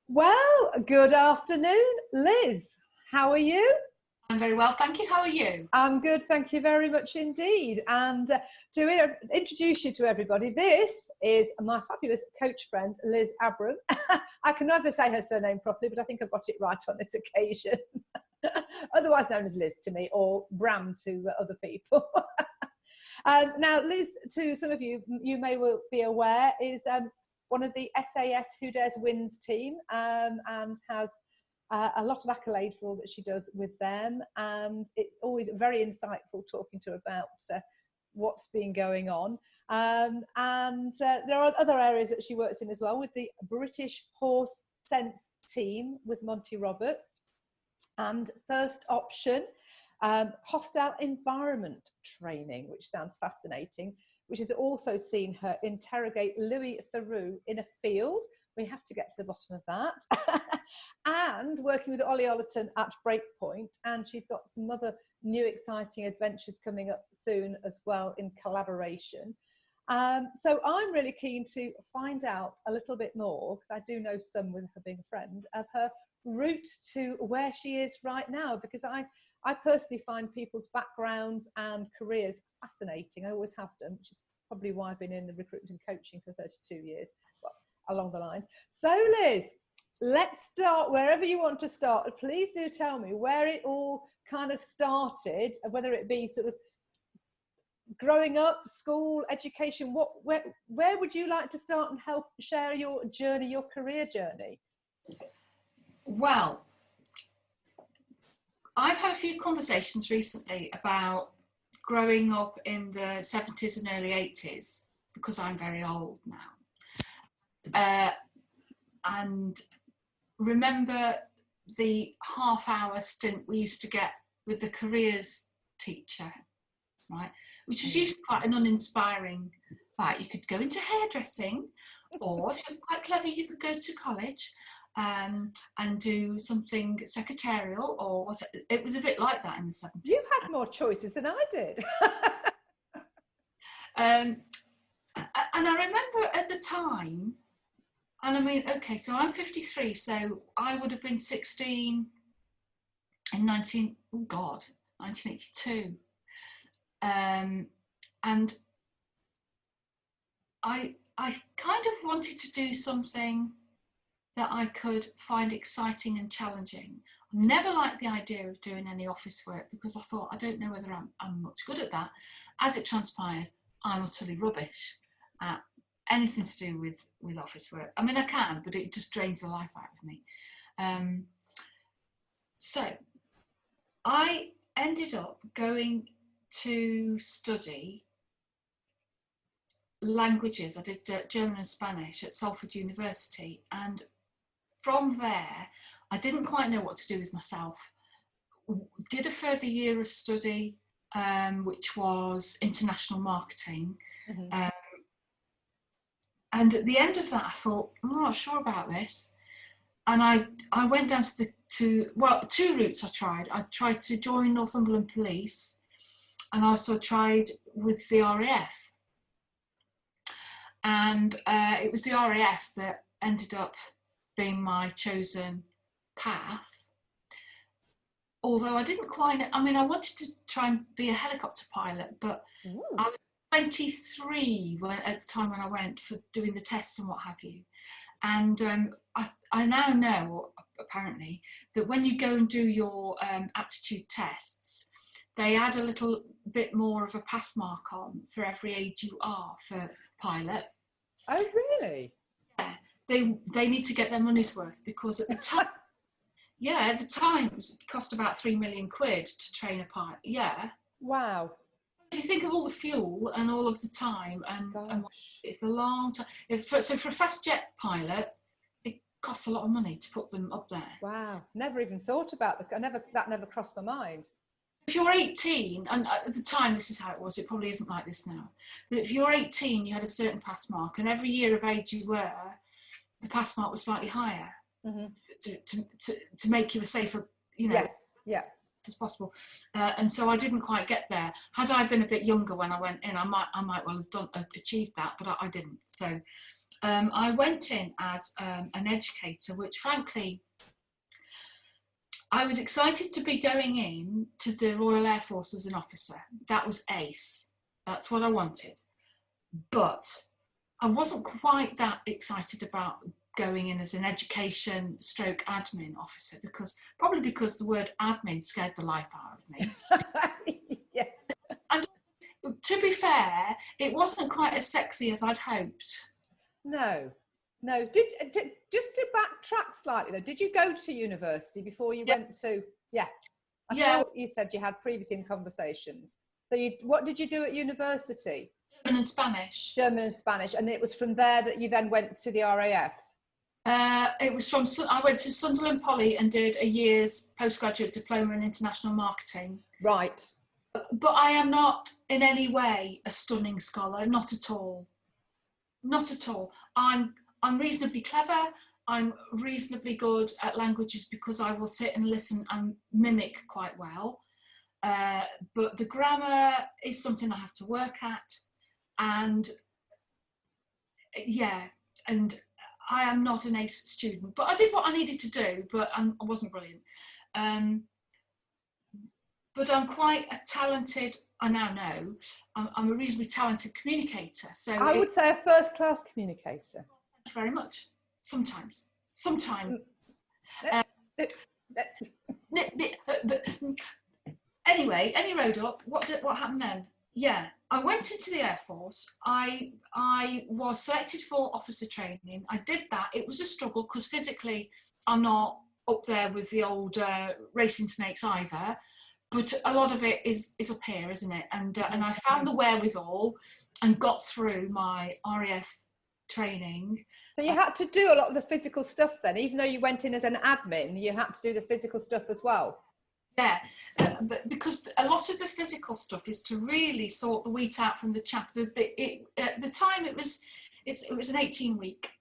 Well, good afternoon, Liz. How are you? I'm very well, thank you. How are you? I'm good, thank you very much indeed. And to introduce you to everybody, this is my fabulous coach friend, Liz Abram. I can never say her surname properly, but I think I've got it right on this occasion. Otherwise known as Liz to me, or Bram to other people. Now, Liz, to some of you, you may well be aware, is one of the SAS Who Dares Wins team, and has a lot of accolade for all that she does with them. And it's always very insightful talking to her about what's been going on. There are other areas that she works in as well, with the British Horse Sense team with Monty Roberts. And first option, hostile environment training, which sounds fascinating, which has also seen her interrogate Louis Theroux in a field. We have to get to the bottom of that. And working with Ollie Ollerton at Breakpoint. And she's got some other new exciting adventures coming up soon as well in collaboration. So I'm really keen to find out a little bit more, because I do know some with her being a friend, of her route to where she is right now, because I personally find people's backgrounds and careers fascinating. I always have done, which is probably why I've been in the recruitment and coaching for 32 years, well, along the lines. So Liz, let's start wherever you want to start. Please do tell me where it all kind of started, whether it be sort of growing up, school, education. Where would you like to start and help share your journey, your career journey? Well, I've had a few conversations recently about growing up in the 70s and early 80s, because I'm very old now. And remember the half-hour stint we used to get with the careers teacher, right? Which was usually quite an uninspiring, right? You could go into hairdressing, or if you're quite clever, you could go to college and do something secretarial, or was it? It was a bit like that in the 70s. You've had more choices than I did. And I remember at the time, and I mean, okay, so I'm 53, so I would have been 16 in 1982. And I kind of wanted to do something that I could find exciting and challenging. I never liked the idea of doing any office work, because I thought, I don't know whether I'm much good at that. As it transpired, I'm utterly rubbish at anything to do with office work. I mean, I can, but it just drains the life out of me. So I ended up going to study languages. I did German and Spanish at Salford University, and from there I didn't quite know what to do with myself. Did a further year of study, which was international marketing. Mm-hmm. And at the end of that, I thought, I'm not sure about this. And I went down to two routes I tried. I tried to join Northumberland Police, and I also tried with the RAF. And it was the RAF that ended up being my chosen path. Although I didn't quite, I mean, I wanted to try and be a helicopter pilot, but I was 23 at the time when I went for doing the tests and what have you. And I now know, apparently, that when you go and do your aptitude tests, they add a little bit more of a pass mark on for every age you are for pilot. Oh, really? Yeah, they need to get their money's worth, because at the time, it cost about 3 million quid to train a pilot. Yeah. Wow. If you think of all the fuel and all of the time, and it's a long time. So for a fast jet pilot, it costs a lot of money to put them up there. Wow, never even thought about that. Never crossed my mind. If you're 18, and at the time this is how it was, it probably isn't like this now, but if you're 18, you had a certain pass mark, and every year of age you were, the pass mark was slightly higher, mm-hmm. to make you a safer, yes, yeah, as possible. And so I didn't quite get there. Had I been a bit younger when I went in, I might well have achieved that, but I didn't. So I went in as an educator, which frankly, I was excited to be going in to the Royal Air Force as an officer. That was ace. That's what I wanted. But I wasn't quite that excited about going in as an education stroke admin officer, probably because the word admin scared the life out of me. Yes. And to be fair, it wasn't quite as sexy as I'd hoped. No. Did just to backtrack slightly though, did you go to university before you went to? Yes. I thought you said you had previously in conversations. So what did you do at university? German and Spanish. German and Spanish, and it was from there that you then went to the RAF. It was I went to Sunderland Poly and did a year's postgraduate diploma in international marketing. Right. But I am not in any way a stunning scholar, not at all. Not at all. I'm reasonably clever. I'm reasonably good at languages because I will sit and listen and mimic quite well. But the grammar is something I have to work at. And and I am not an ace student, but I did what I needed to do, but I wasn't brilliant. But I'm quite a talented, I now know, I'm a reasonably talented communicator. So I would say a first-class communicator. Thank you very much. Sometimes. Anyway, any road up, what happened then? Yeah, I went into the Air Force. I was selected for officer training. I did that. It was a struggle because physically I'm not up there with the old racing snakes either. But a lot of it is up here, isn't it? And I found the wherewithal and got through my RAF training. So you had to do a lot of the physical stuff then, even though you went in as an admin, you had to do the physical stuff as well. Yeah, but because a lot of the physical stuff is to really sort the wheat out from the chaff. At the time, it was an 18-week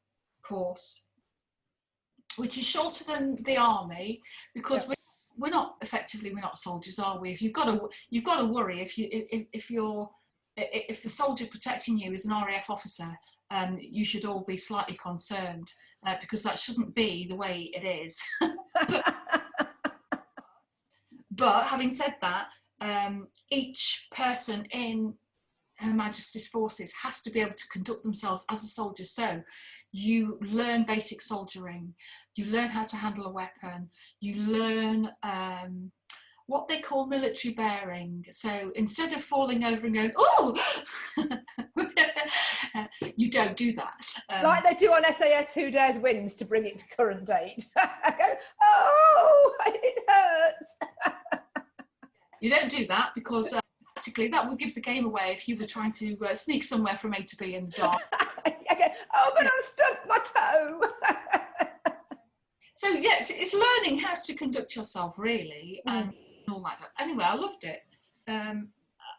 course, which is shorter than the army because we're not soldiers, are we? If you've got to worry if the soldier protecting you is an RAF officer, you should all be slightly concerned because that shouldn't be the way it is. But having said that, each person in Her Majesty's Forces has to be able to conduct themselves as a soldier. So you learn basic soldiering, you learn how to handle a weapon, you learn what they call military bearing. So instead of falling over and going, oh, you don't do that. Like they do on SAS Who Dares Wins to bring it to current date. Go, oh, it hurts. You don't do that because practically that would give the game away if you were trying to sneak somewhere from A to B in the dark. Okay. Oh, but I've stubbed my toe. So yes, it's learning how to conduct yourself really and all that. Anyway, I loved it.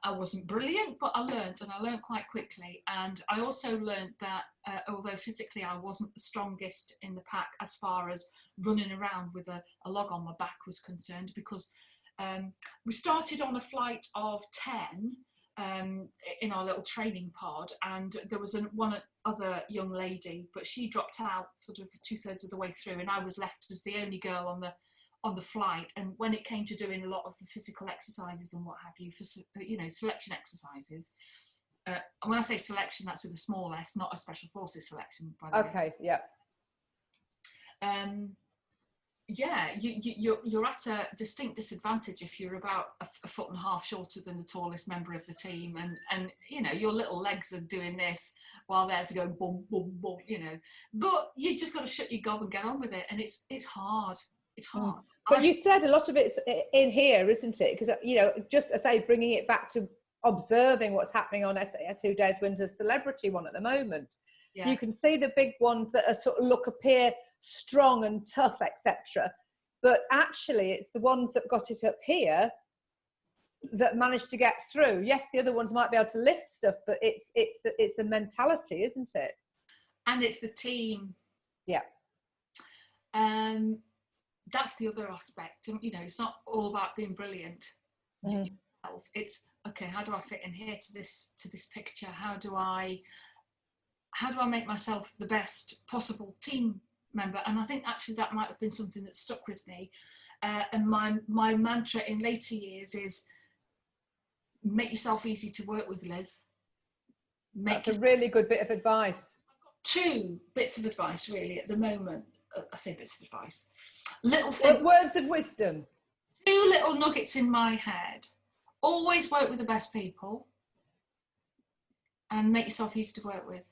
I wasn't brilliant, but I learned quite quickly. And I also learned that although physically I wasn't the strongest in the pack as far as running around with a log on my back was concerned, because we started on a flight of 10 in our little training pod, and there was one other young lady, but she dropped out sort of 2/3 of the way through, and I was left as the only girl on the flight. And when it came to doing a lot of the physical exercises and what have you, for selection exercises, when I say selection, that's with a small s, not a special forces selection, by the way. Okay, yeah. Yeah, you're at a distinct disadvantage if you're about a foot and a half shorter than the tallest member of the team, and your little legs are doing this while theirs are going boom boom boom, But you just got to shut your gob and get on with it, and it's hard. It's hard. But you said a lot of it's in here, isn't it? Because just I say, bringing it back to observing what's happening on SAS Who Dares Wins, a celebrity one at the moment. Yeah. You can see the big ones that are sort of appear strong and tough, etc. But actually, it's the ones that got it up here that managed to get through. Yes, the other ones might be able to lift stuff, but it's the mentality, isn't it? And it's the team. Yeah. That's the other aspect. It's not all about being brilliant. It's okay. How do I fit in here to this picture? How do I how do I make myself the best possible team member? And I think actually that might have been something that stuck with me. And my mantra in later years is make yourself easy to work with, Liz. That's a really good bit of advice. Two bits of advice really at the moment. I say bits of advice. Words of wisdom. Two little nuggets in my head. Always work with the best people and make yourself easy to work with.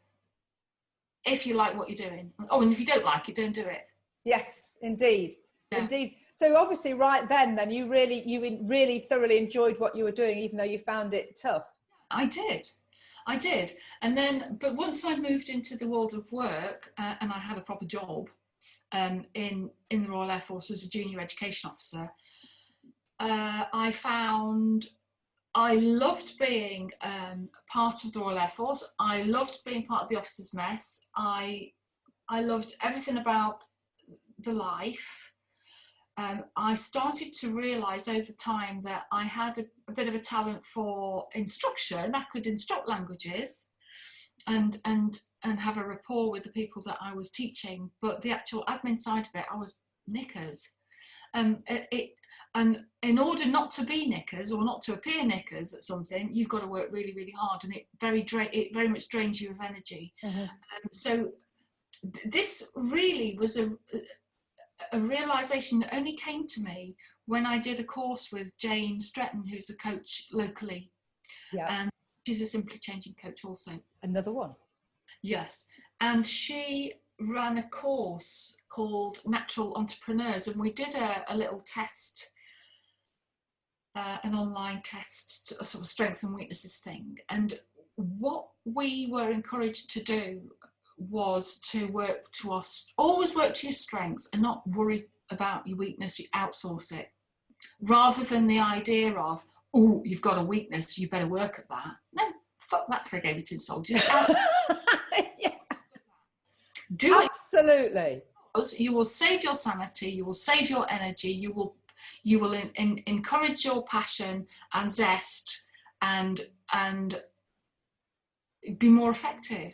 If you like what you're doing. Oh, and if you don't like it, don't do it. Yes, indeed. Yeah. Indeed. So obviously right then you really thoroughly enjoyed what you were doing, even though you found it tough. I did. And then, but once I moved into the world of work and I had a proper job in the Royal Air Force as a junior education officer, I found I loved being part of the Royal Air Force. I loved being part of the officers' mess. I loved everything about the life. I started to realise over time that I had a bit of a talent for instruction. I could instruct languages and have a rapport with the people that I was teaching, but the actual admin side of it, I was knickers. And in order not to be knickers or not to appear knickers at something, you've got to work really, really hard, and it very much drains you of energy. Mm-hmm. So this really was a realisation that only came to me when I did a course with Jane Stretton, who's a coach locally. Yeah. And she's a Simply Changing coach also. Another one. Yes. And she ran a course called Natural Entrepreneurs, and we did a little test, an online test, a sort of strengths and weaknesses thing. And what we were encouraged to do was to always work to your strengths and not worry about your weakness. You outsource it, rather than the idea of, oh, you've got a weakness, you better work at that. No, fuck that for a game of tin soldiers. Yeah. Do absolutely. You will save your sanity, you will save your energy, you will encourage your passion and zest and be more effective.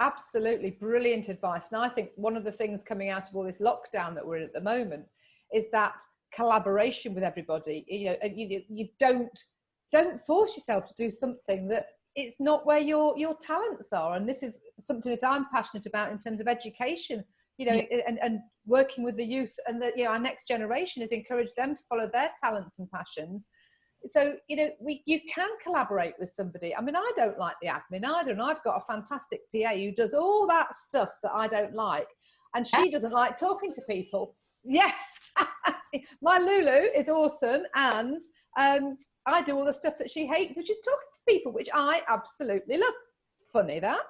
Absolutely brilliant advice. And I think one of the things coming out of all this lockdown that we're in at the moment is that collaboration with everybody. You don't force yourself to do something that it's not where your talents are. And this is something that I'm passionate about in terms of education, and working with the youth, and that our next generation is encourage them to follow their talents and passions. So, you can collaborate with somebody. I mean, I don't like the admin either, and I've got a fantastic PA who does all that stuff that I don't like, and she doesn't like talking to people. Yes, my Lulu is awesome, and I do all the stuff that she hates, which is talking to people, which I absolutely love. Funny that.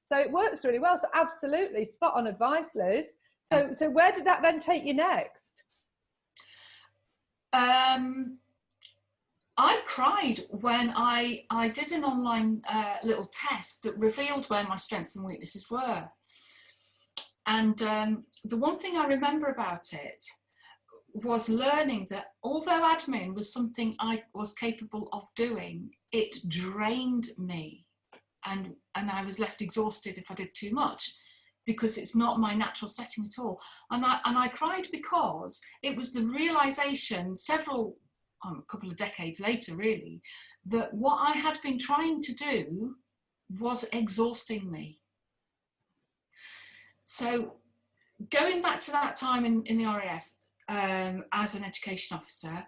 So it works really well. So absolutely spot on advice, Liz. So where did that then take you next? I cried when I did an online little test that revealed where my strengths and weaknesses were. And the one thing I remember about it was learning that although admin was something I was capable of doing, it drained me. And I was left exhausted if I did too much, because it's not my natural setting at all. And I cried because it was the realisation a couple of decades later really, that what I had been trying to do was exhausting me. So going back to that time in the RAF as an education officer,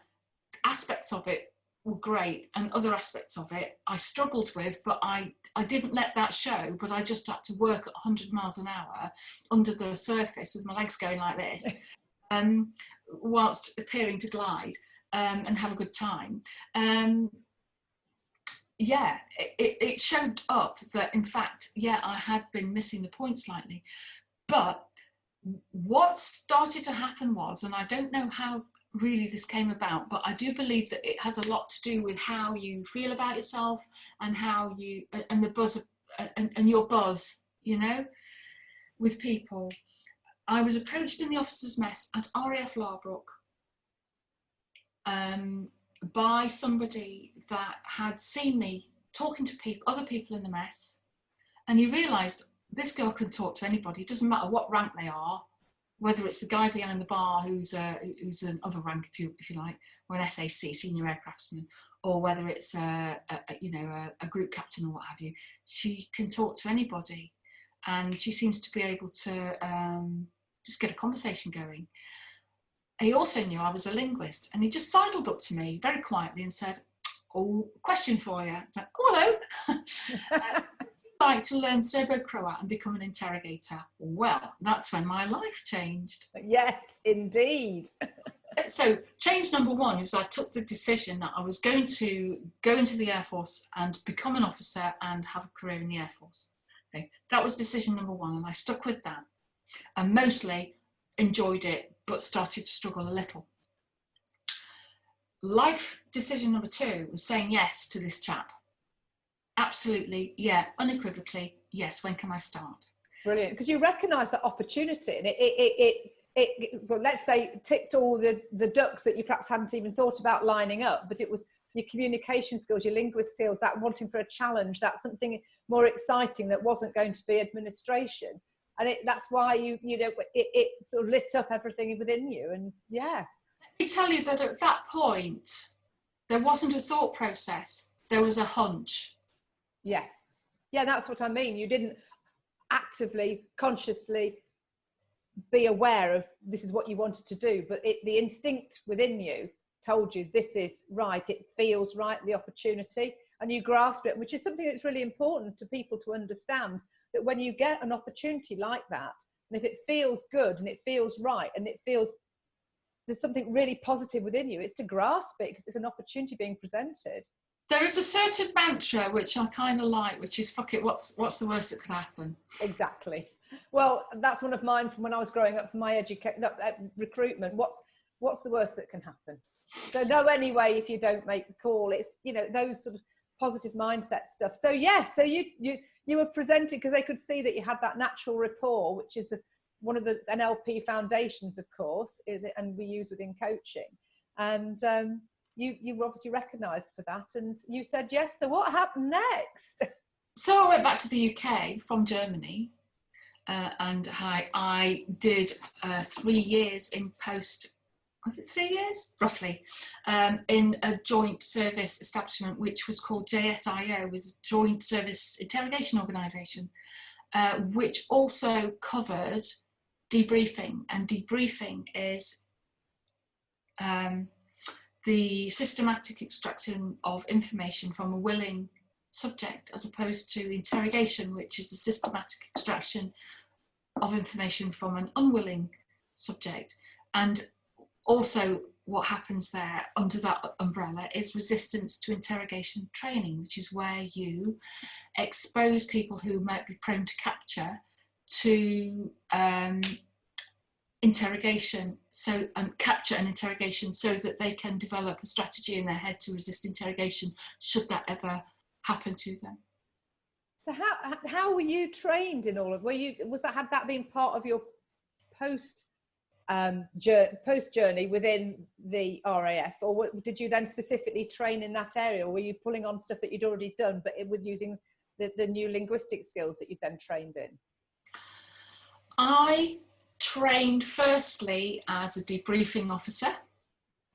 aspects of it were great, and other aspects of it I struggled with, but I didn't let that show, but I just had to work at 100 miles an hour under the surface with my legs going like this, whilst appearing to glide. And have a good time. It showed up that, in fact, I had been missing the point slightly. But what started to happen was, and I don't know how really this came about, but I do believe that it has a lot to do with how you feel about yourself and how you, and the buzz, and your buzz, with people. I was approached in the officers' mess at RAF Larbrook by somebody that had seen me talking to other people in the mess, and he realised this girl can talk to anybody. It doesn't matter what rank they are, whether it's the guy behind the bar who's another rank, if you like, or an SAC, senior aircraftsman, or whether it's a group captain or what have you. She can talk to anybody, and she seems to be able to just get a conversation going. He also knew I was a linguist, and he just sidled up to me very quietly and said, "Oh, question for you." I was like, "Oh, hello." Like to learn Serbo-Croat and become an interrogator. Well, that's when my life changed. Yes, indeed. So change number one was I took the decision that I was going to go into the Air Force and become an officer and have a career in the Air Force. Okay. That was decision number one, and I stuck with that and mostly enjoyed it, but started to struggle a little. Life decision number two was saying yes to this chap. Absolutely, yeah, unequivocally, yes. When can I start? Brilliant, because you recognise that opportunity, and it well, let's say ticked all the ducks that you perhaps hadn't even thought about lining up, but it was your communication skills, your linguist skills, that wanting for a challenge, that something more exciting that wasn't going to be administration, and that's why it sort of lit up everything within you. And yeah, let me tell you that at that point there wasn't a thought process, there was a hunch. Yes. Yeah, that's what I mean. You didn't actively, consciously be aware of this is what you wanted to do, but the instinct within you told you this is right, it feels right, the opportunity, and you grasp it, which is something that's really important to people to understand, that when you get an opportunity like that, and if it feels good and it feels right and it feels there's something really positive within you, it's to grasp it because it's an opportunity being presented. There is a certain mantra which I kind of like, which is "fuck it, what's the worst that could happen?" Exactly. Well, that's one of mine from when I was growing up, for my recruitment. What's the worst that can happen? So no, anyway, if you don't make the call, it's those sort of positive mindset stuff. So yes, so you were presented because they could see that you had that natural rapport, which is one of the NLP foundations, of course, and we use within coaching. And you were obviously recognised for that, and you said yes. So what happened next? So I went back to the UK from Germany, and I did 3 years in post. Was it 3 years? Roughly, in a joint service establishment which was called JSIO, was Joint Service Interrogation Organisation, which also covered debriefing, and debriefing is the systematic extraction of information from a willing subject, as opposed to interrogation, which is the systematic extraction of information from an unwilling subject. And also what happens there under that umbrella is resistance to interrogation training, which is where you expose people who might be prone to capture to interrogation, capture and interrogation, so that they can develop a strategy in their head to resist interrogation should that ever happen to them. So how were you trained in all of? Had that been part of your post journey within the RAF, or did you then specifically train in that area, or were you pulling on stuff that you'd already done, but with using the new linguistic skills that you'd then trained in? I trained firstly as a debriefing officer,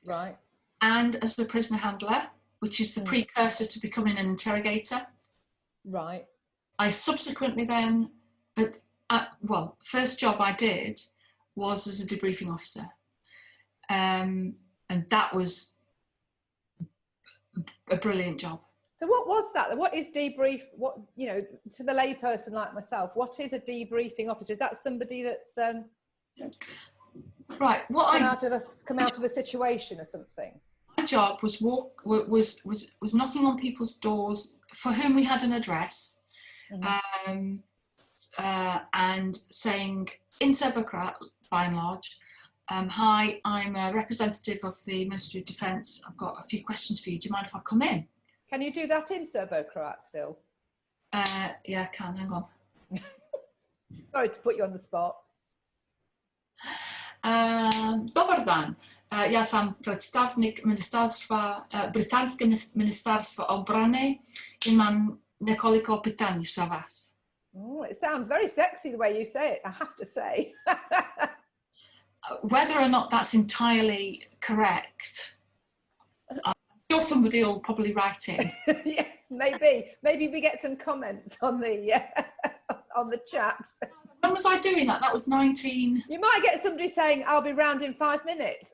right, and as a prisoner handler, which is the precursor to becoming an interrogator. Right. I subsequently then, first job I did was as a debriefing officer, and that was a brilliant job. So what was that? What is debrief? What, to the layperson like myself, what is a debriefing officer? Is that somebody that's right? Come out of a situation or something? My job was knocking on people's doors for whom we had an address, and saying in Serbo-Croat, by and large, "Hi, I'm a representative of the Ministry of Defence. I've got a few questions for you. Do you mind if I come in?" Can you do that in Serbo-Croat still? Yeah, I can. Hang on. Sorry to put you on the spot. Dobar dan. Ja sam predstavnik Britanskiego Ministerstwa Obrony i mam nekoliko pytań za was. Oh, it sounds very sexy the way you say it, I have to say. Whether or not that's entirely correct, I'm sure somebody will probably write in. Yes, maybe we get some comments on the on the chat. When was I doing that? That was 19. You might get somebody saying, "I'll be round in 5 minutes."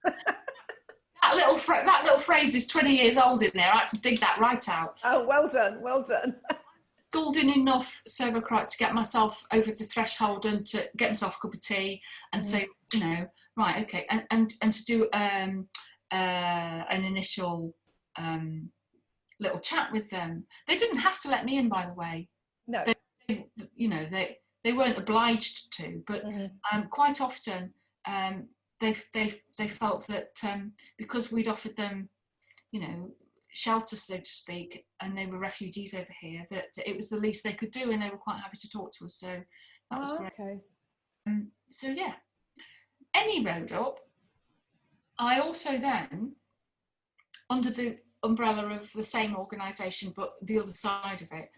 That little phrase is 20 years old in there. I had to dig that right out. Oh, well done, well done. Golden enough sobercrite to get myself over the threshold and to get myself a cup of tea and say, you know, right, okay, and to do an initial little chat with them. They didn't have to let me in, by the way. No. They weren't obliged to, but quite often they felt that because we'd offered them, you know, shelter, so to speak, and they were refugees over here, that it was the least they could do, and they were quite happy to talk to us. So that was great. Okay. So yeah, any road up. I also then, under the umbrella of the same organisation but the other side of it,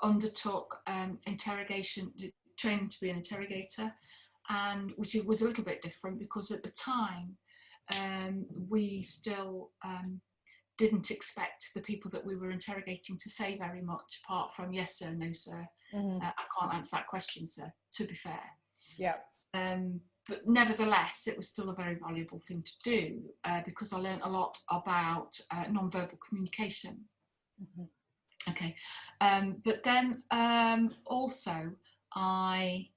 undertook interrogation training to be an interrogator, and which was a little bit different because at the time we still didn't expect the people that we were interrogating to say very much apart from yes sir, no sir, I can't answer that question sir, to be fair. Yeah. But nevertheless, it was still a very valuable thing to do because I learned a lot about non-verbal communication. Okay, but then also I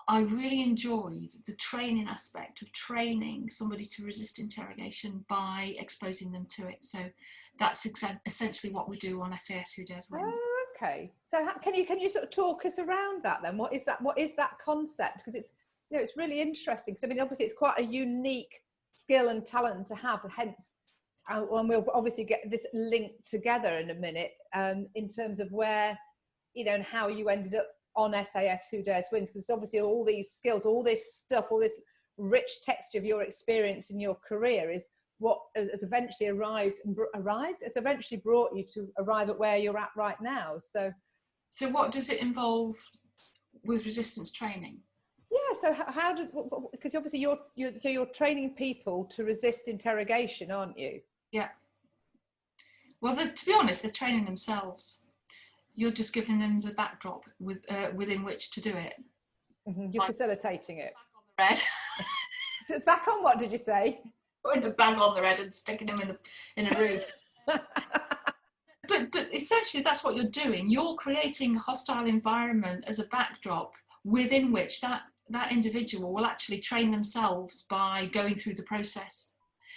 really enjoyed the training aspect of training somebody to resist interrogation by exposing them to it. So that's essentially what we do on SAS Who Dares Wins. Oh, okay. So can you sort of talk us around that then? What is that concept? Because it's, you know, it's really interesting. Because I mean, obviously, it's quite a unique skill and talent to have. Hence, and we'll obviously get this linked together in a minute in terms of where, you know, and how you ended up on SAS Who Dares Wins, because obviously all these skills, all this stuff, all this rich texture of your experience in your career is what has eventually it's eventually brought you to arrive at where you're at right now. So what does it involve with resistance training? Yeah, so how does, because obviously you're training people to resist interrogation, aren't you? Yeah. Well, to be honest, they're training themselves. You're just giving them the backdrop within which to do it. You're facilitating it. Back on the red. Back on what did you say? Putting a bag on the red and sticking them in a room. But essentially that's what you're doing. You're creating a hostile environment as a backdrop within which that individual will actually train themselves by going through the process.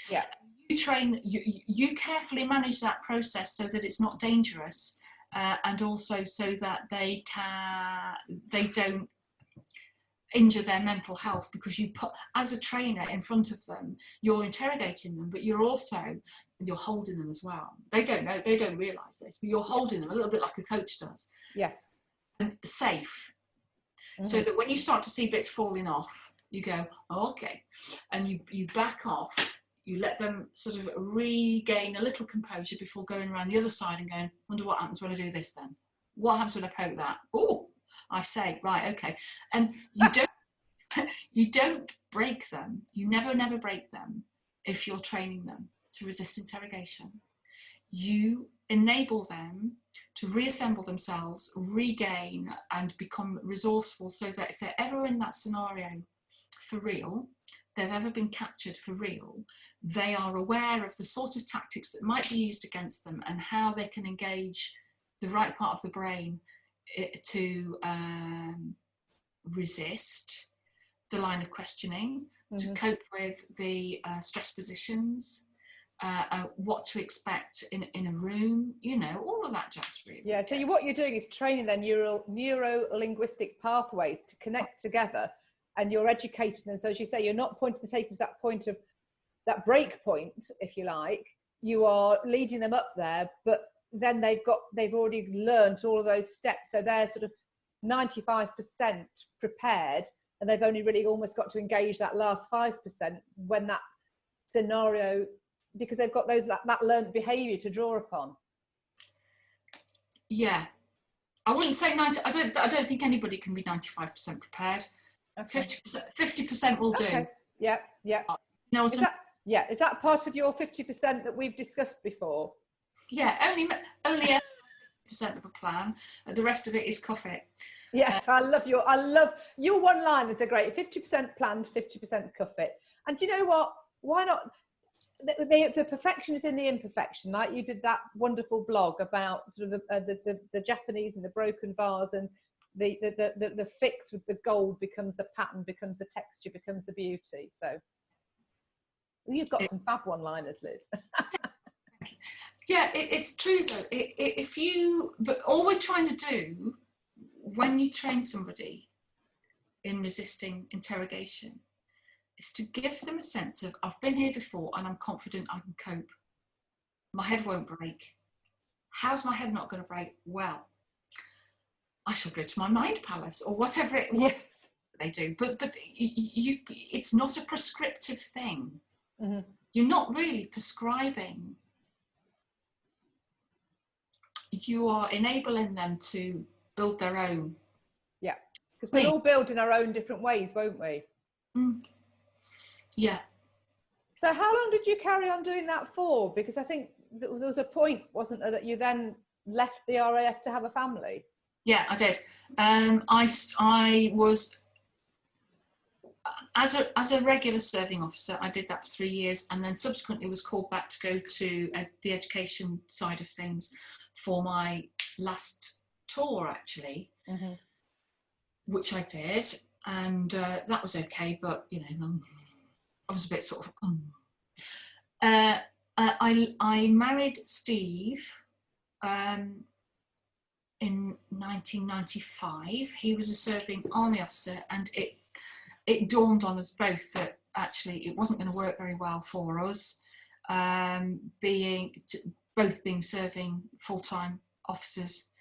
Yeah. You carefully manage that process so that it's not dangerous. And also so that they don't injure their mental health, because you put, as a trainer in front of them, you're interrogating them, but you're holding them as well. They don't know, they don't realise this, but you're holding them a little bit like a coach does. Yes. And safe. So that when you start to see bits falling off, you go, oh, okay, and you back off. You let them sort of regain a little composure before going around the other side and going, wonder what happens when I do this then? What happens when I poke that? Oh, I say, right, okay. And you don't break them. You never break them if you're training them to resist interrogation. You enable them to reassemble themselves, regain and become resourceful, so that if they're ever in that scenario for real, they've ever been captured for real, they are aware of the sort of tactics that might be used against them and how they can engage the right part of the brain to resist the line of questioning, to cope with the stress positions, what to expect in a room, you know, all of that jazz really. Yeah, so what you're doing is training their neuro-linguistic pathways to connect together, and you're educating them. So as you say, you're not pointing the tape as that point of that break point, if you like. You are leading them up there, but then they've already learned all of those steps. So they're sort of 95% prepared, and they've only really almost got to engage that last 5% when that scenario, because they've got that learned behavior to draw upon. Yeah. I wouldn't say 90. I don't think anybody can be 95% prepared. Okay. 50% will do. Okay. Yeah. You know, is that part of your 50% that we've discussed before? Yeah, only 50% of a plan. The rest of it is coffee. Yes, I love your one-liners are great. 50% planned, 50% coffee. And do you know what? Why not? The perfection is in the imperfection. Like you did that wonderful blog about sort of the Japanese and the broken vase, and the fix with the gold becomes the pattern, becomes the texture, becomes the beauty. So you've got some fab one-liners, Liz. Yeah, it's true though. But all we're trying to do when you train somebody in resisting interrogation is to give them a sense of, I've been here before and I'm confident I can cope. My head won't break. How's my head not going to break? Well, I shall go to my mind palace or whatever they do. But it's not a prescriptive thing. Mm-hmm. You're not really prescribing. You are enabling them to build their own. Yeah, because we'll all build in our own different ways, won't we? Mm. Yeah. So how long did you carry on doing that for? Because I think there was a point, wasn't there, that you then left the RAF to have a family? Yeah, I did. I was, as a regular serving officer, I did that for 3 years, and then subsequently was called back to go to the education side of things for my last tour, actually, mm-hmm. which I did, and that was okay, but you know, I was a bit sort of. I married Steve in 1995. He was a serving army officer, and it dawned on us both that actually it wasn't going to work very well for us, both being serving full-time officers,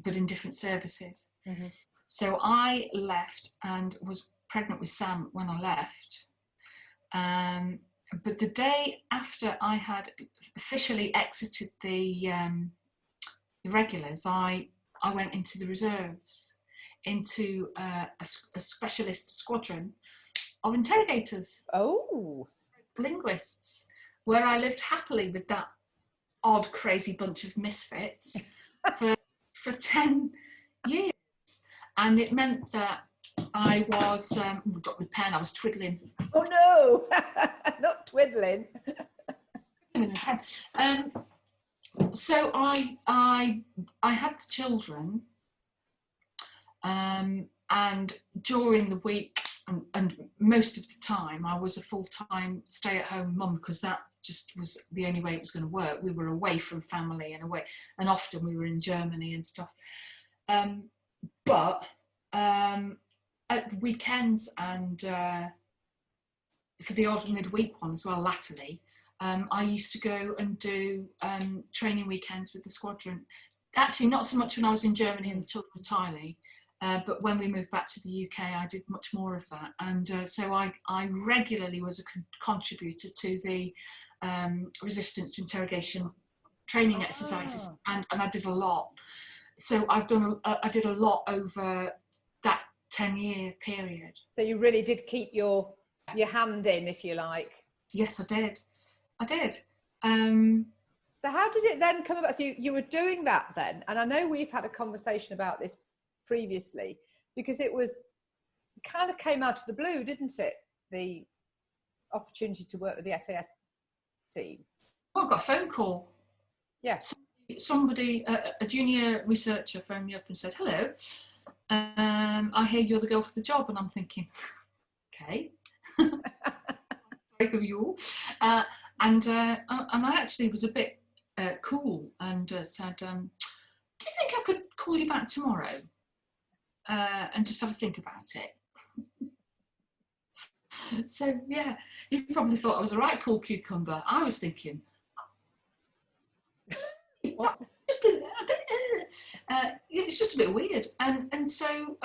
but in different services. Mm-hmm. So I left and was pregnant with Sam when I left. But the day after I had officially exited the regulars, I went into the reserves, into a specialist squadron of interrogators. Oh, linguists, where I lived happily with that odd, crazy bunch of misfits for 10 years, and it meant that I was dropped my pen. I was twiddling. Oh no, not twiddling. So I had the children, and during the week and most of the time I was a full-time stay-at-home mum, because that just was the only way it was going to work. We were away from family and often we were in Germany and stuff. But at the weekends and for the odd midweek one as well, latterly, I used to go and do training weekends with the squadron. Actually, not so much when I was in Germany and the children were tiny, but when we moved back to the UK, I did much more of that. And so I regularly was a contributor to the resistance to interrogation training exercises, and I did a lot. So I did a lot over that 10-year period. So you really did keep your hand in, if you like. Yes, I did. So how did it then come about? So you were doing that then, and I know we've had a conversation about this previously, because it kind of came out of the blue, didn't it? The opportunity to work with the SAS team. Oh, I got a phone call. Yeah. Somebody, a junior researcher, phoned me up and said, "Hello, I hear you're the girl for the job," and I'm thinking, okay. Very good of you all. And I actually was a bit cool and said, "Do you think I could call you back tomorrow and just have a think about it?" So yeah, you probably thought I was a right cool cucumber. I was thinking, it's just a bit weird. And so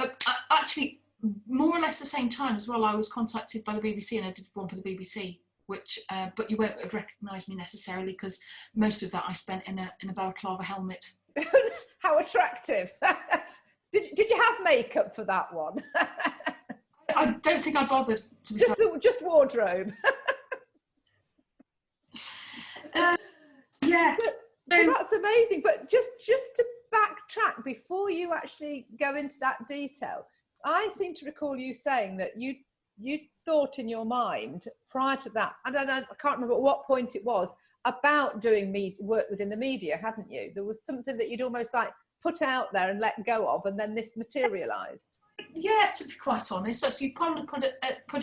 actually, more or less the same time as well, I was contacted by the BBC, and I did one for the BBC, which but you won't have recognised me necessarily, because most of that I spent in a balaclava helmet. How attractive. Did you have makeup for that one? I don't think I bothered, to be fair. Just wardrobe. Yeah. Well, that's amazing. But just to backtrack before you actually go into that detail, I seem to recall you saying that you thought in your mind prior to that, I can't remember at what point it was, about doing work within the media, hadn't you? There was something that you'd almost like put out there and let go of, and then this materialised. Yeah, to be quite honest, as you probably put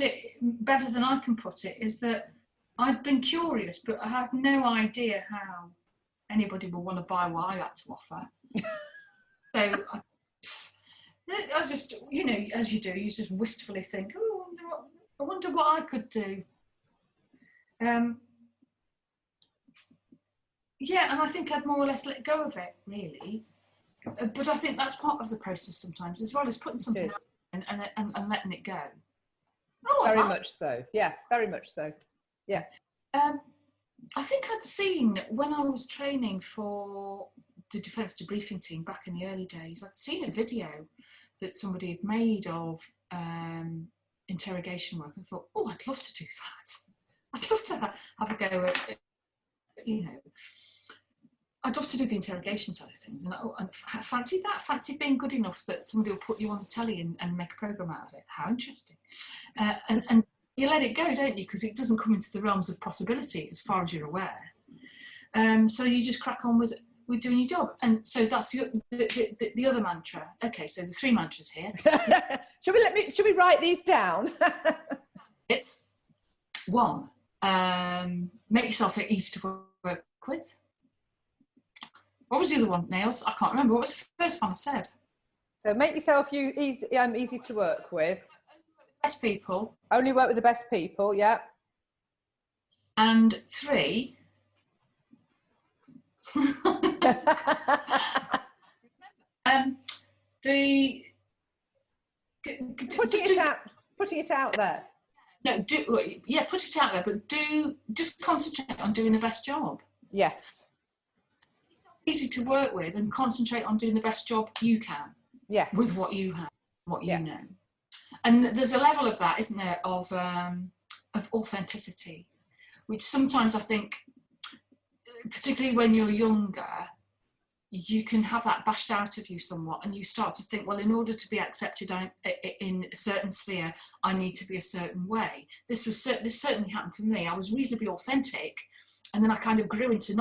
it better than I can put it, is that I'd been curious, but I had no idea how anybody would want to buy what I had to offer. So I just, you know, as you do, you just wistfully think, oh, I wonder what I could do. Yeah, and I think I'd more or less let go of it, really. But I think that's part of the process sometimes, as well as putting something out and letting it go. Oh, very much so. Yeah, very much so. Yeah. I think I'd seen, when I was training for the defence debriefing team back in the early days, I'd seen a video that somebody had made of interrogation work, and thought, oh, I'd love to do that. I'd love to have a go at, you know, I'd love to do the interrogation side of things, and I fancy that. Fancy being good enough that somebody will put you on the telly and make a programme out of it. How interesting. And you let it go, don't you? Because it doesn't come into the realms of possibility as far as you're aware. So you just crack on with doing your job. And so that's the other mantra. Okay, so there's 3 mantras here. Should we write these down? It's 1, make yourself easy to work with. What was the other one, Nails? I can't remember. What was the first one I said? So make yourself easy to work with. Best people. Only work with the best people, yeah. And 3. Putting it out there. No, put it out there, but just concentrate on doing the best job. Yes. Easy to work with, and concentrate on doing the best job you can. Yes. With what you have, what you know. And there's a level of that, isn't there, of authenticity, which sometimes I think, particularly when you're younger, you can have that bashed out of you somewhat, and you start to think, well, in order to be accepted in a certain sphere, I need to be a certain way. This certainly happened for me. I was reasonably authentic, and then I kind of grew into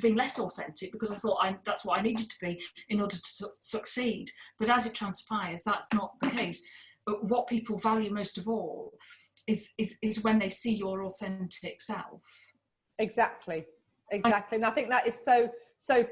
being less authentic, because I thought that's what I needed to be in order to succeed. But as it transpires, that's not the case. But what people value most of all is when they see your authentic self. Exactly. And I think that is so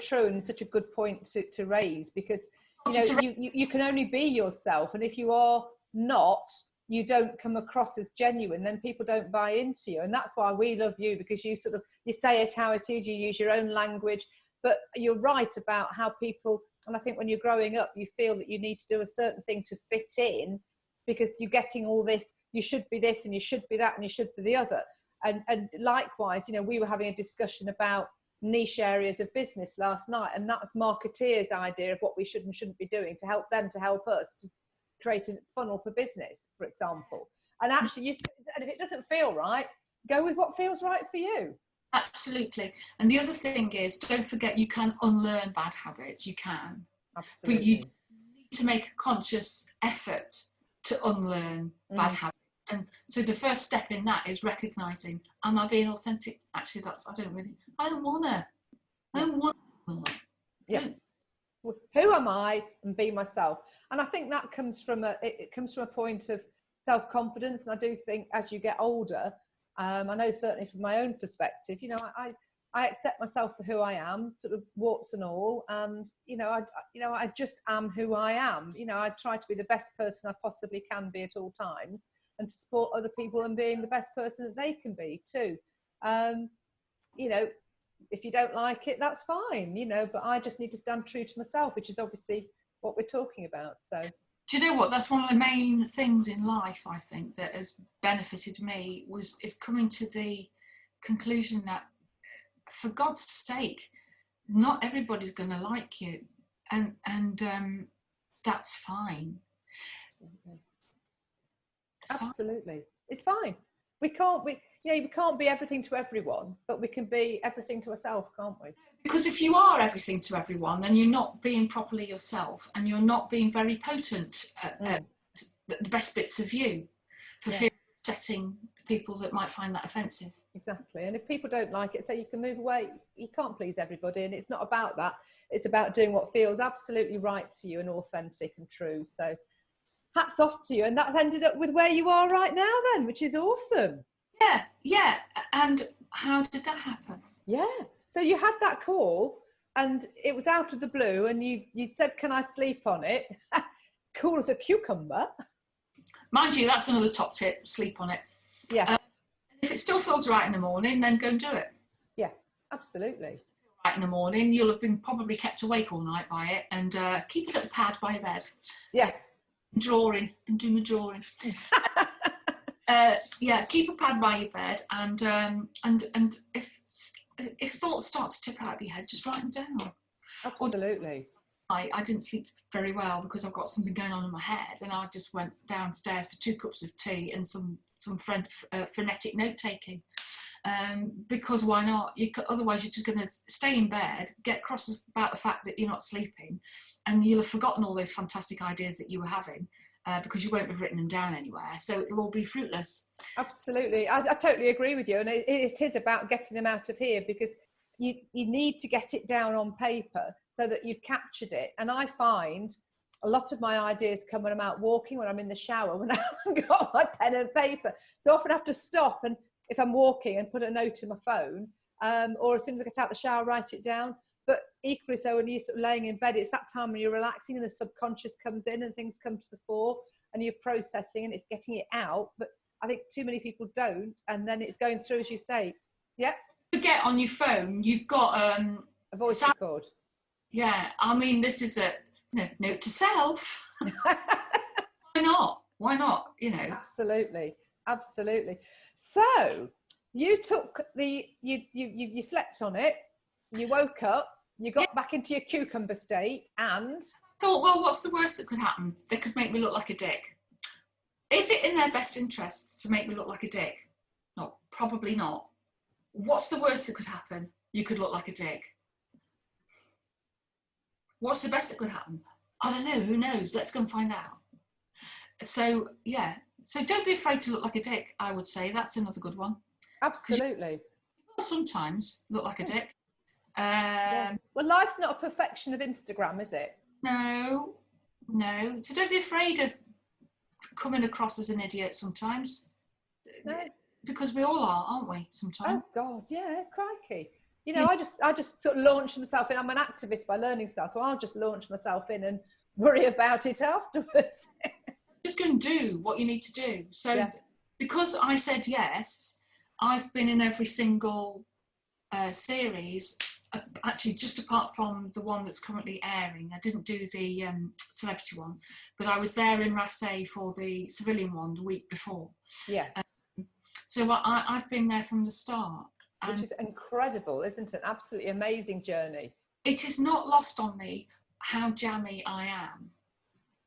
true, and such a good point to raise, because you can only be yourself, and if you are not, you don't come across as genuine, then people don't buy into you. And that's why we love you, because you say it how it is, you use your own language. But you're right about how people, and I think when you're growing up, you feel that you need to do a certain thing to fit in, because you're getting all this, you should be this and you should be that and you should be the other. And likewise, we were having a discussion about niche areas of business last night, and that's marketeers' idea of what we should and shouldn't be doing to help them to help us to create a funnel for business, for example. And actually, and if it doesn't feel right, go with what feels right for you. Absolutely. And the other thing is, don't forget, you can unlearn bad habits. You can. Absolutely. But you need to make a conscious effort to unlearn bad habits. And so the first step in that is recognizing, am I being authentic? Actually, I don't want to. Yes. Who am I? And be myself. And I think that comes from a point of self-confidence. And I do think as you get older, I know certainly from my own perspective, I accept myself for who I am, sort of warts and all. And, I just am who I am. I try to be the best person I possibly can be at all times, and to support other people in being the best person that they can be too. If you don't like it, that's fine, but I just need to stand true to myself, which is obviously what we're talking about. So, do you know what? That's one of the main things in life, I think, that has benefited me is coming to the conclusion that, for God's sake, not everybody's going to like you. and that's fine. Absolutely. It's fine. We can't be everything to everyone, but we can be everything to ourselves, can't we? Because if you are everything to everyone, then you're not being properly yourself, and you're not being very potent at the best bits of you, for fear of upsetting people that might find that offensive. Exactly. And if people don't like it, so you can move away. You can't please everybody, and it's not about that. It's about doing what feels absolutely right to you and authentic and true. So hats off to you. And that's ended up with where you are right now then, which is awesome. Yeah. And how did that happen? Yeah. So you had that call and it was out of the blue, and you said, can I sleep on it? Cool as a cucumber. Mind you, that's another top tip, sleep on it. Yes. If it still feels right in the morning, then go and do it. Yeah, absolutely. Right in the morning, you'll have been probably kept awake all night by it, and keep a little pad by your bed. Yes. Drawing, and do my drawing. Keep a pad by your bed, and if thoughts start to tip out of your head, just write them down. Absolutely. I didn't sleep very well because I've got something going on in my head, and I just went downstairs for 2 cups of tea and some frenetic note taking. Because why not? Otherwise you're just going to stay in bed, get cross about the fact that you're not sleeping, and you'll have forgotten all those fantastic ideas that you were having because you won't have written them down anywhere, so it'll all be fruitless. Absolutely. I totally agree with you, and it is about getting them out of here, because you need to get it down on paper so that you've captured it. And I find a lot of my ideas come when I'm out walking, when I'm in the shower, when I haven't got my pen and paper. So often I have to stop, and if I'm walking, and put a note in my phone, or as soon as I get out the shower, write it down. But equally so when you're sort of laying in bed, it's that time when you're relaxing and the subconscious comes in and things come to the fore and you're processing and it's getting it out. But I think too many people don't, and then it's going through, as you say. Yeah. Forget on your phone, you've got a voice record. Yeah, I mean, this is a note to self. Why not? Absolutely. So you took you slept on it, you woke up, you got back into your cucumber state, and thought, well, what's the worst that could happen? They could make me look like a dick. Is it in their best interest to make me look like a dick? No, probably not. What's the worst that could happen? You could look like a dick. What's the best that could happen? I don't know. Who knows? Let's go and find out. So, yeah. So don't be afraid to look like a dick, I would say. That's another good one. Absolutely. You sometimes look like a dick. Well, life's not a perfection of Instagram, is it? No. So don't be afraid of coming across as an idiot sometimes. No. Because we all are, aren't we, sometimes? Oh, God, yeah, crikey. I just sort of launched myself in. I'm an activist by learning stuff, so I'll just launch myself in and worry about it afterwards. Just go and do what you need to do. So because I said yes, I've been in every single series, actually just apart from the one that's currently airing. I didn't do the celebrity one, but I was there in Rassay for the civilian one the week before. Yes. So I've been there from the start. Which is incredible, isn't it? Absolutely amazing journey. It is not lost on me how jammy I am.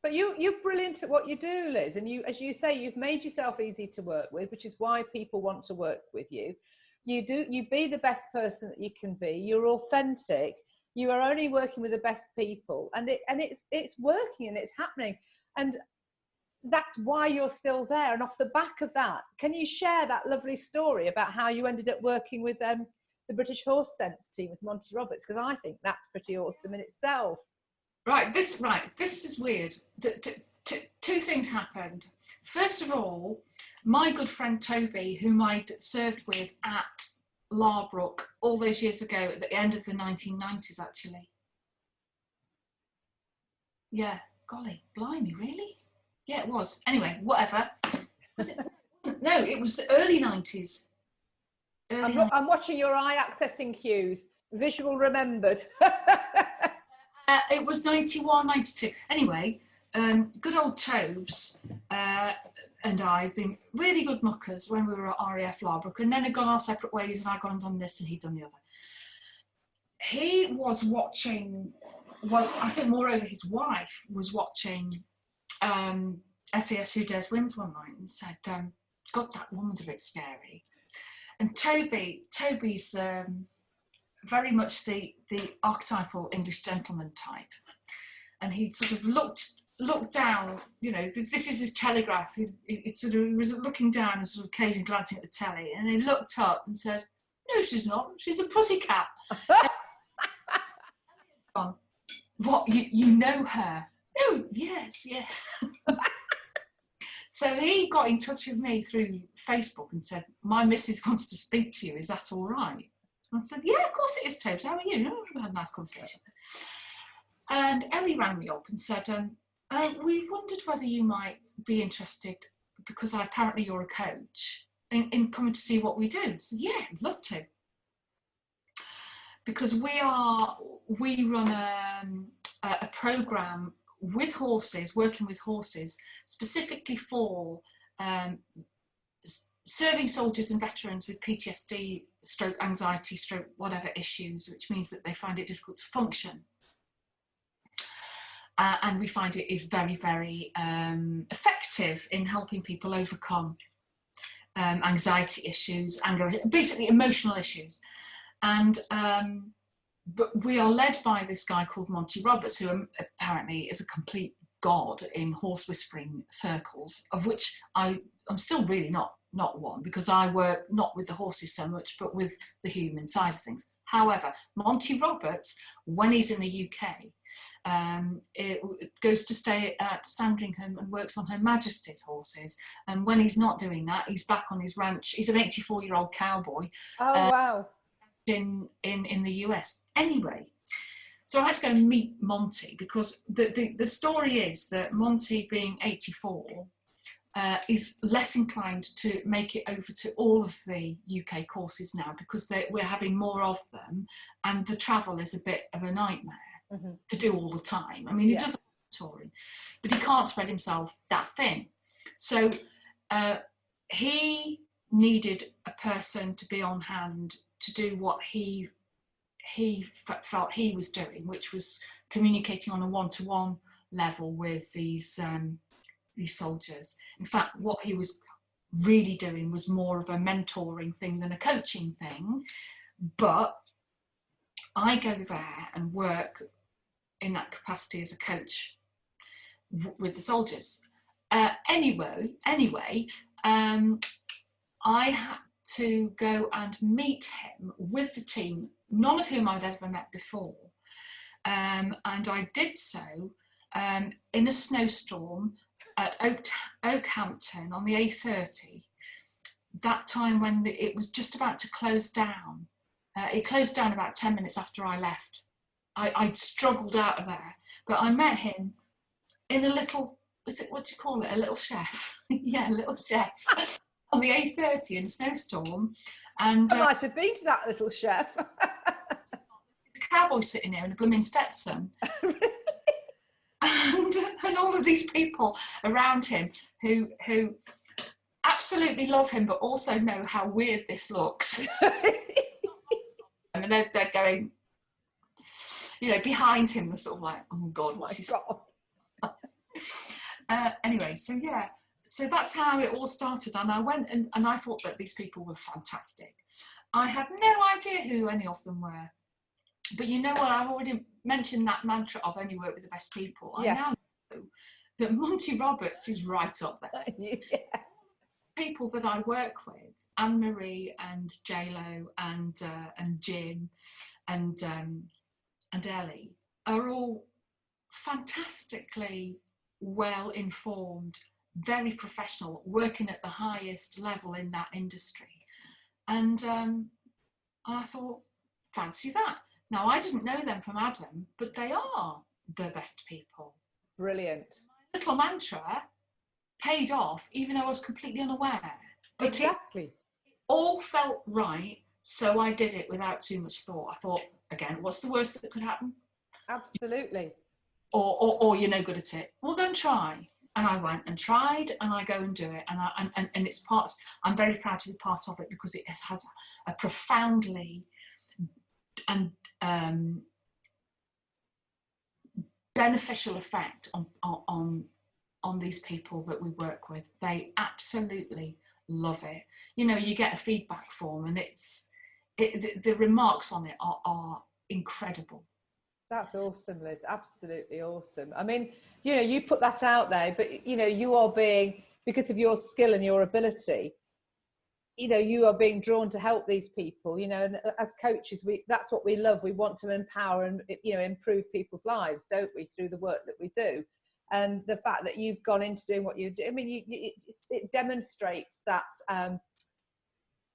But you're brilliant at what you do, Liz. And you, as you say, you've made yourself easy to work with, which is why people want to work with you. You be the best person that you can be. You're authentic. You are only working with the best people, and it's working and it's happening. And that's why you're still there. And off the back of that, can you share that lovely story about how you ended up working with the British Horse Sense team with Monty Roberts? Because I think that's pretty awesome in itself. Right, this is weird. Two things happened. First of all, my good friend Toby, whom I'd served with at Larbrook all those years ago at the end of the 1990s, actually. Yeah, golly, blimey, really? Yeah, it was. Anyway, whatever. Was it? No, it was the early 90s. I'm watching your eye accessing cues. Visual remembered. It was 91, 92. Anyway, good old Tobes and I had been really good muckers when we were at RAF Larbrook, and then had gone our separate ways, and I'd gone and done this and he'd done the other. He was watching well, I think moreover his wife was watching SAS Who Dares Wins one night and said, God, that woman's a bit scary. And Toby's very much the archetypal English gentleman type. And he sort of looked down, you know, this is his telegraph. He sort of was looking down and sort of occasionally glancing at the telly. And he looked up and said, no, she's not. She's a pussycat. What, you know her? Oh, yes. So he got in touch with me through Facebook and said, my missus wants to speak to you. Is that all right? And I said, yeah, of course it is, Tobes. How are you? We had a nice conversation. And Ellie rang me up and said, we wondered whether you might be interested, because apparently you're a coach, in coming to see what we do. So yeah, I'd love to. Because we run a program with horses, working with horses, specifically for serving soldiers and veterans with PTSD, stroke anxiety, stroke whatever issues, which means that they find it difficult to function. And we find it is very, very effective in helping people overcome anxiety issues, anger, basically emotional issues. And but we are led by this guy called Monty Roberts, who apparently is a complete god in horse whispering circles, of which I'm still really not one, because I work not with the horses so much, but with the human side of things. However, Monty Roberts, when he's in the UK, goes to stay at Sandringham and works on Her Majesty's horses. And when he's not doing that, he's back on his ranch. He's an 84-year-old cowboy. Oh, wow. In the US. Anyway, so I had to go and meet Monty, because the story is that Monty, being 84, is less inclined to make it over to all of the UK courses now, because we're having more of them, and the travel is a bit of a nightmare to do all the time. I mean, he does touring, but he can't spread himself that thin. So he needed a person to be on hand to do what he felt he was doing, which was communicating on a one-to-one level with these soldiers. In fact, what he was really doing was more of a mentoring thing than a coaching thing. But I go there and work in that capacity as a coach with the soldiers. Anyway, I had to go and meet him with the team, none of whom I'd ever met before. And I did so in a snowstorm at Oakhampton on the A30, that time when it was just about to close down. It closed down about 10 minutes after I left. I'd struggled out of there, but I met him in a little, what do you call it, a little chef? Yeah, a little chef. On the A30 in a snowstorm. And I might have been to that little chef. This cowboy sitting there in a blooming Stetson. and all of these people around him who absolutely love him, but also know how weird this looks. I mean, they're going, you know, behind him, they're sort of like, oh God, what is God. Anyway, so yeah. So that's how it all started, and I went and I thought that these people were fantastic. I had no idea who any of them were. But you know what, I've already mentioned that mantra of only work with the best people. Yeah. I now know that Monty Roberts is right up there. Yeah. People that I work with, Anne-Marie and J-Lo and Jim and Ellie, are all fantastically well-informed, very professional, working at the highest level in that industry. And I thought, fancy that. Now, I didn't know them from Adam, but they are the best people. Brilliant. My little mantra paid off, even though I was completely unaware. But exactly. It all felt right, so I did it without too much thought. I thought, again, what's the worst that could happen? Absolutely. Or you're no good at it. We'll go and try. And I went and tried, and I go and do it, and it's part. I'm very proud to be part of it, because it has a profoundly and beneficial effect on these people that we work with. They absolutely love it. You know, you get a feedback form, and the remarks on it are incredible. That's awesome, Liz. Absolutely awesome. I mean, you know, you put that out there, but you know, you are being, because of your skill and your ability, you know, you are being drawn to help these people, you know, and as coaches, that's what we love. We want to empower and, you know, improve people's lives, don't we, through the work that we do. And the fact that you've gone into doing what you do, I mean, it demonstrates that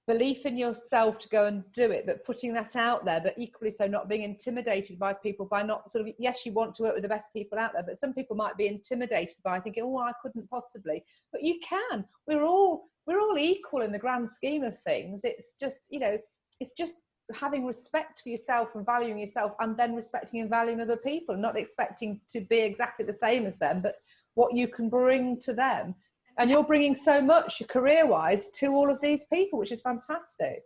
belief in yourself to go and do it, but putting that out there, but equally so not being intimidated by people, by not sort of, yes, you want to work with the best people out there, but some people might be intimidated by thinking, oh, I couldn't possibly, but you can. We're all equal in the grand scheme of things. It's just, you know, it's just having respect for yourself and valuing yourself, and then respecting and valuing other people, not expecting to be exactly the same as them, but what you can bring to them. And you're bringing so much career-wise to all of these people, which is fantastic.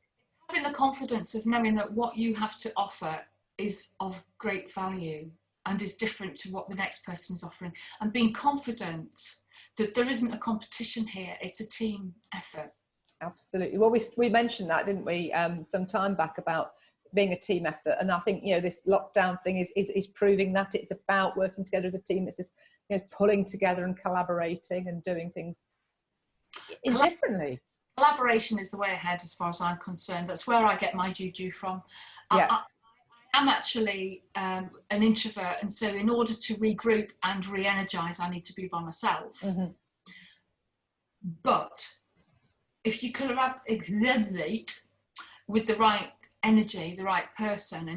Having the confidence of knowing that what you have to offer is of great value and is different to what the next person is offering, and being confident that there isn't a competition here, it's a team effort. Absolutely. Well, we mentioned that, didn't we, some time back, about being a team effort, and I think, you know, this lockdown thing is proving that it's about working together as a team. It's this, you know, pulling together and collaborating and doing things differently. Collaboration is the way ahead, as far as I'm concerned. That's where I get my juju from. Yeah. I am actually an introvert, and so in order to regroup and re-energize, I need to be by myself. Mm-hmm. But if you collaborate with the right energy, the right person,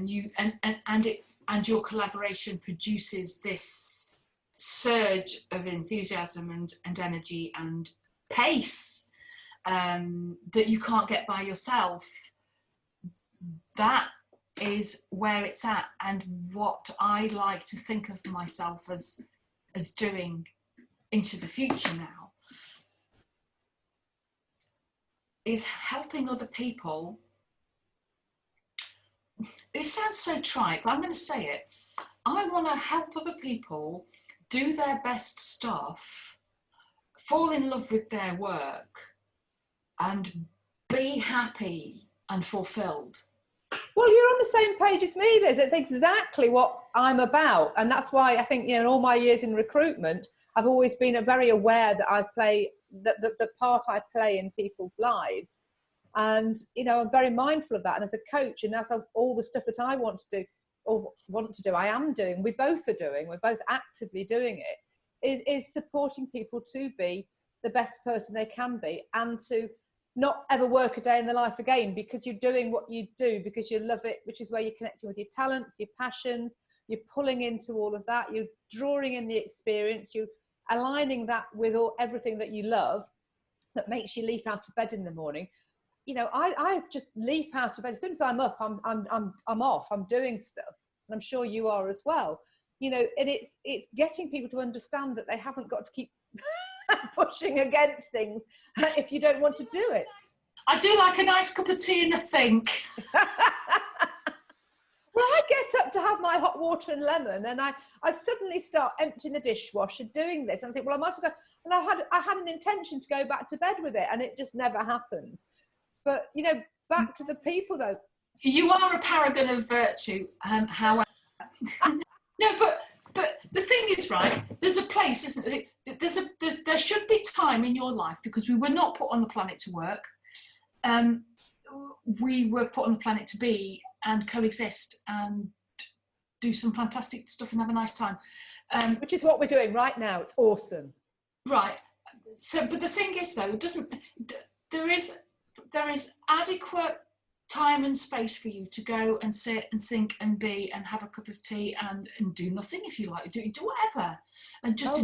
and your collaboration produces this surge of enthusiasm and energy and pace that you can't get by yourself, that is where it's at. And what I like to think of myself as doing into the future now is helping other people. It sounds so trite, but I'm going to say it. I want to help other people do their best stuff, fall in love with their work, and be happy and fulfilled. Well, you're on the same page as me, Liz. It's exactly what I'm about. And that's why I think, you know, in all my years in recruitment, I've always been very aware that I play, the part I play in people's lives. And, you know, I'm very mindful of that. And as a coach, and as of all the stuff that I want to do, I am doing, we both are doing, we're both actively doing it, is supporting people to be the best person they can be, and to not ever work a day in the life again, because you're doing what you do because you love it, which is where you're connecting with your talents, your passions, you're pulling into all of that, you're drawing in the experience, you're aligning that with everything that you love, that makes you leap out of bed in the morning. You know, I just leap out of bed as soon as I'm up. I'm off. I'm doing stuff, and I'm sure you are as well. You know, and it's getting people to understand that they haven't got to keep pushing against things if you don't want to do it. I do like a nice cup of tea and a think. Well, I get up to have my hot water and lemon, and I suddenly start emptying the dishwasher, doing this, and I think, well, I might have gone, and I had an intention to go back to bed with it, and it just never happens. But, you know, back to the people though. You are a paragon of virtue, however. No, but the thing is, right, there's a place, isn't it? There should be time in your life, because we were not put on the planet to work. We were put on the planet to be and coexist and do some fantastic stuff and have a nice time. Which is what we're doing right now. It's awesome. Right. So, but the thing is, though, there is adequate time and space for you to go and sit and think and be and have a cup of tea and do nothing if you like. Do whatever, and just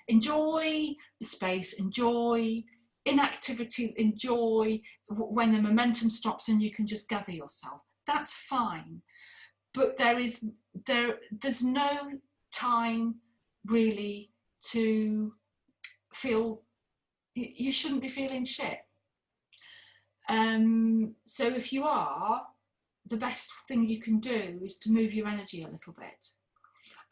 enjoy the space, enjoy inactivity, enjoy when the momentum stops and you can just gather yourself. That's fine. But there's no time really to feel, you shouldn't be feeling shit. So if you are, the best thing you can do is to move your energy a little bit,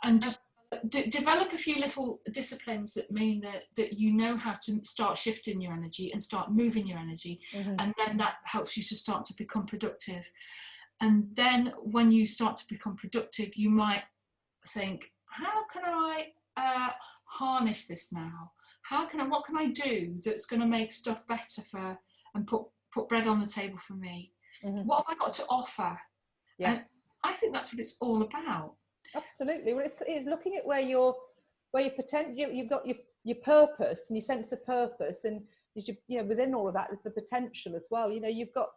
and just develop a few little disciplines that mean that you know how to start shifting your energy and start moving your energy, and then that helps you to start to become productive. And then when you start to become productive, you might think, how can I harness this now? What can I do that's going to make stuff better and put bread on the table for me? What have I got to offer? Yeah. And I think that's what it's all about. Absolutely. Well, it's looking at where your potential, you've got your purpose and your sense of purpose, and within all of that is the potential as well. You've got,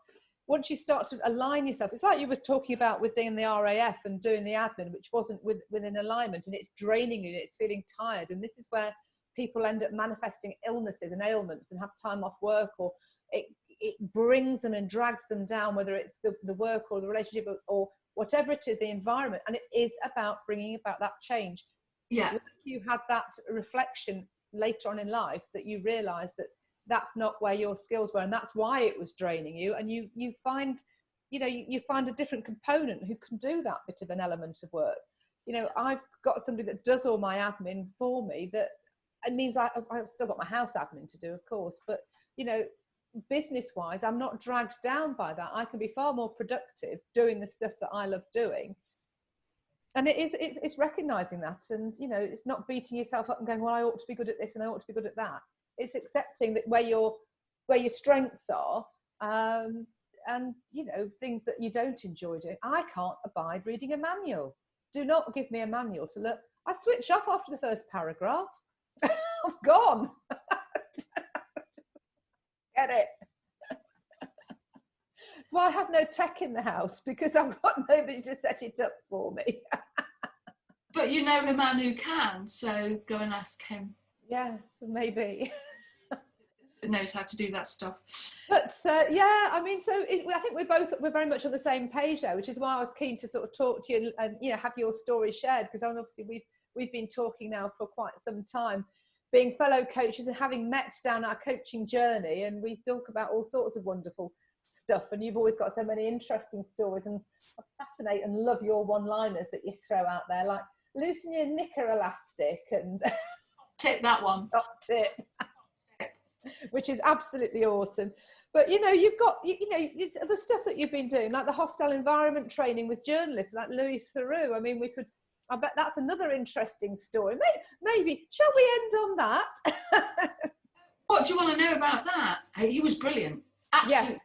once you start to align yourself, it's like you were talking about within the RAF and doing the admin, which wasn't within alignment, and it's draining you, it's feeling tired. And this is where people end up manifesting illnesses and ailments and have time off work, or it brings them and drags them down, whether it's the work or the relationship or whatever it is, the environment. And it is about bringing about that change. Yeah. You had that reflection later on in life that you realize that that's not where your skills were, and that's why it was draining you. And you find, you find a different component who can do that bit of an element of work. I've got somebody that does all my admin for me. That it means I've still got my house admin to do, of course, but business wise, I'm not dragged down by that. I can be far more productive doing the stuff that I love doing. And it's recognizing that, and it's not beating yourself up and going, well, I ought to be good at this and I ought to be good at that. It's accepting that where your strengths are, and things that you don't enjoy doing. I can't abide reading a manual. Do not give me a manual to look. I switch off after the first paragraph. I've gone. Get it? So I have no tech in the house because I've got nobody to set it up for me. But you know the man who can, so go and ask him. Yes, maybe. Knows how to do that stuff. But yeah, I mean, so I think we're very much on the same page there, which is why I was keen to sort of talk to you and have your story shared, because obviously we've been talking now for quite some time, being fellow coaches and having met down our coaching journey, and we talk about all sorts of wonderful stuff, and you've always got so many interesting stories, and I fascinate and love your one-liners that you throw out there, like loosen your knicker elastic and tip that one. Top tip. Which is absolutely awesome. But you've got the stuff that you've been doing, like the hostile environment training with journalists like Louis Theroux. I mean, I bet that's another interesting story. Maybe shall we end on that? What do you want to know about that? He was brilliant. Absolutely.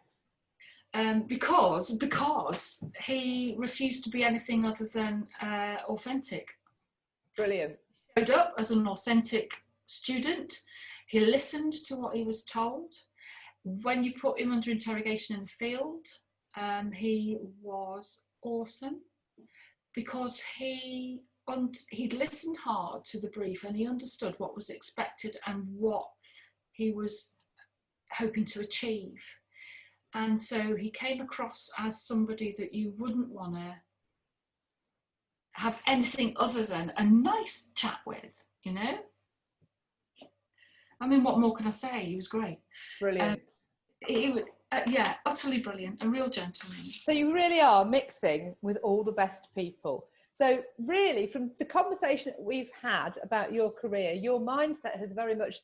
Yes. Because he refused to be anything other than authentic. Brilliant. He showed up as an authentic student. He listened to what he was told. When you put him under interrogation in the field, he was awesome, because he'd listened hard to the brief and he understood what was expected and what he was hoping to achieve. And so he came across as somebody that you wouldn't want to have anything other than a nice chat with, I mean, what more can I say? He was great. Brilliant. He was, utterly brilliant, a real gentleman. So you really are mixing with all the best people. So really, from the conversation that we've had about your career, your mindset has very much,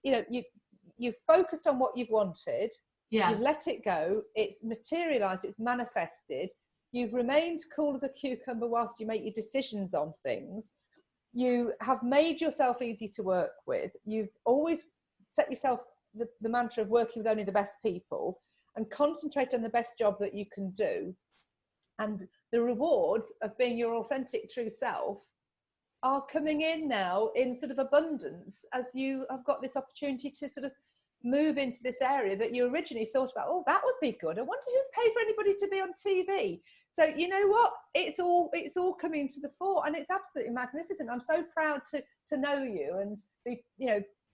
you've focused on what you've wanted. Yeah. You've let it go. It's materialised. It's manifested. You've remained cool as a cucumber whilst you make your decisions on things. You have made yourself easy to work with. You've always set yourself the mantra of working with only the best people and concentrate on the best job that you can do. And the rewards of being your authentic true self are coming in now in sort of abundance, as you have got this opportunity to sort of move into this area that you originally thought about. Oh, that would be good. I wonder who'd pay for anybody to be on TV. So you know what? It's all coming to the fore, and it's absolutely magnificent. I'm so proud to know you and be,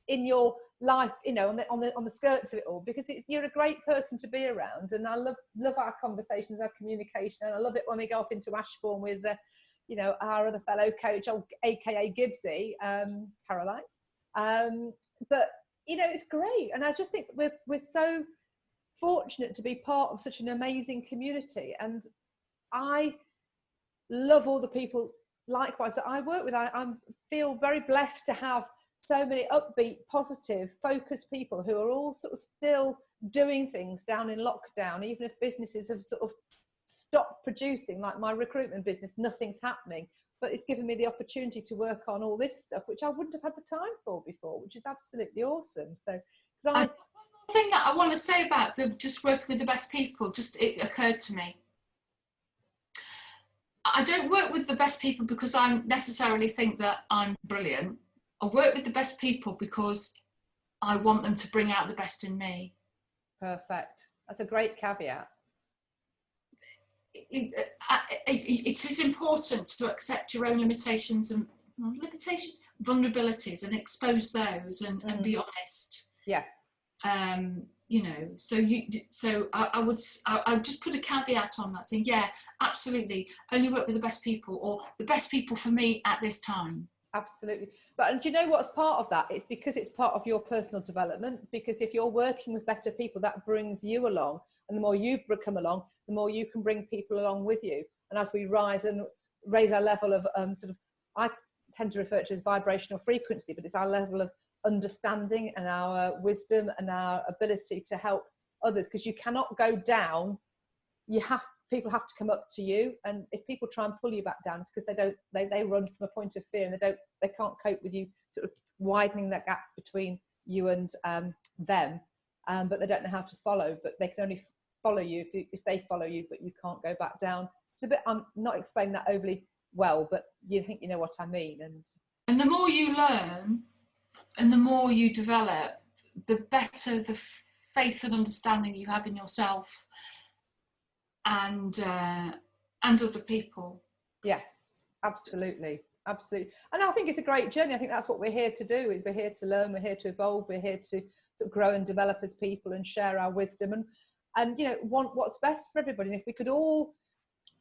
in your life, on the skirts of it all, because you're a great person to be around, and I love our conversations, our communication, and I love it when we go off into Ashbourne with our other fellow coach, aka Gibbsy, Caroline. But it's great, and I just think we're so fortunate to be part of such an amazing community, and I love all the people likewise that I work with, I feel very blessed to have so many upbeat, positive, focused people who are all sort of still doing things down in lockdown, even if businesses have sort of stopped producing, like my recruitment business, nothing's happening. But it's given me the opportunity to work on all this stuff, which I wouldn't have had the time for before, which is absolutely awesome. So, because one thing that I want to say about just working with the best people, it occurred to me. I don't work with the best people because I necessarily think that I'm brilliant. I work with the best people because I want them to bring out the best in me. Perfect. That's a great caveat. It is important to accept your own limitations, vulnerabilities, and expose those and be honest. Yeah. You know, so I would just put a caveat on that, saying, yeah, absolutely, only work with the best people, or the best people for me at this time. Absolutely. But and do you know what's part of that? It's because it's part of your personal development, because if you're working with better people, that brings you along, and the more you come along, the more you can bring people along with you. And as we rise and raise our level of I tend to refer to it as vibrational frequency, but it's our level of understanding and our wisdom and our ability to help others, because you cannot go down. People have to come up to you, and if people try and pull you back down, it's because they run from a point of fear, and they can't cope with you sort of widening that gap between you and them, but they don't know how to follow. But they can only follow you if they follow you, but you can't go back down. It's a bit, I'm not explaining that overly well, but you think you know what I mean. And the more you learn and the more you develop, the better the faith and understanding you have in yourself and other people. Yes, absolutely. And I think it's a great journey. I think that's what we're here to do, is we're here to learn, we're here to evolve, we're here to grow and develop as people and share our wisdom and you know, want what's best for everybody. And if we could all